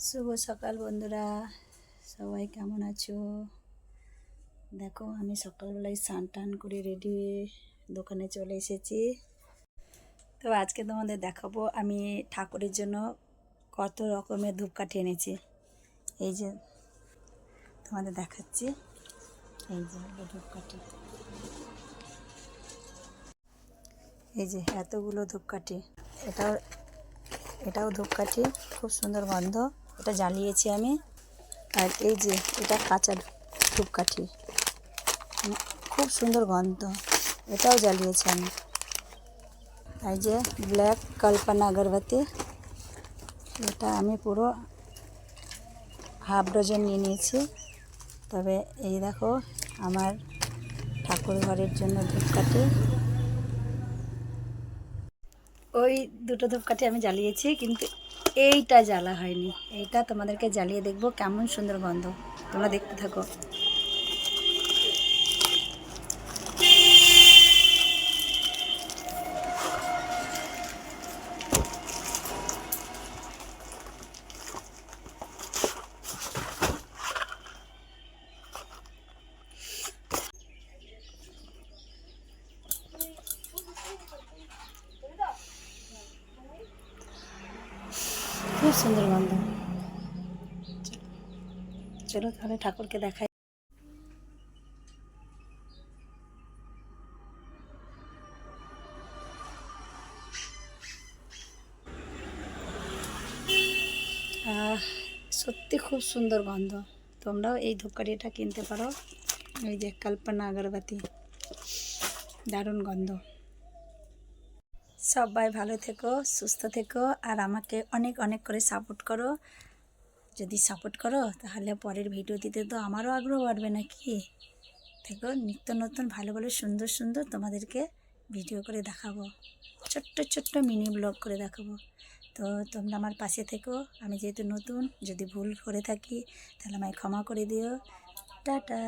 শুভ সকাল বন্ধুরা, সবাই কেমন আছো? দেখো আমি সকালবেলায় স্নান টান করে রেডি হয়ে দোকানে চলে এসেছি। তো আজকে তোমাদের দেখাবো আমি ঠাকুরের জন্য কত রকমের ধূপকাঠি এনেছি। এই যে তোমাদের দেখাচ্ছি, এই যে ধূপকাঠি, এই যে এতগুলো ধূপকাঠি। এটাও ধূপকাঠি, খুব সুন্দর গন্ধ। এটা জ্বালিয়েছি আমি। আর এই যে এটা কাঁচা ধূপকাঠি, খুব সুন্দর গন্ধ, এটাও জ্বালিয়েছি আমি। এই যে ব্ল্যাক কল্পনা আগরবাতি, এটা আমি পুরো হাফ ডজন নিয়ে নিয়েছি। তবে এই দেখো আমার ঠাকুর ঘরের জন্য ধূপকাঠি, ওই দুটো ধূপকাঠি আমি জ্বালিয়েছি, কিন্তু এইটা জ্বালা হয়নি। এইটা তোমাদেরকে জ্বালিয়ে দেখবো কেমন সুন্দর গন্ধ, তোমরা দেখতে থাকো। খুব সুন্দর গন্ধ। চলো তাহলে ঠাকুরকে দেখাই। সত্যি খুব সুন্দর গন্ধ। তোমরাও এই ধূপকাঠিটা কিনতে পারো। এই যে কল্পনা আগরবাতি, দারুণ গন্ধ। সবাই ভালো থেকো, সুস্থ থেকো, আর আমাকে অনেক অনেক করে সাপোর্ট করো। যদি সাপোর্ট করো তাহলে পরের ভিডিও দিতে তো আমারও আগ্রহ বাড়বে নাকি। থেকো, নিত্য নতুন ভালো ভালো সুন্দর সুন্দর তোমাদেরকে ভিডিও করে দেখাবো, ছোট্ট ছোট্ট মিনি ব্লগ করে দেখাবো। তো তোমরা আমার পাশে থেকো। আমি যেহেতু নতুন, যদি ভুল করে থাকি তাহলে আমায় ক্ষমা করে দিও। টাটা।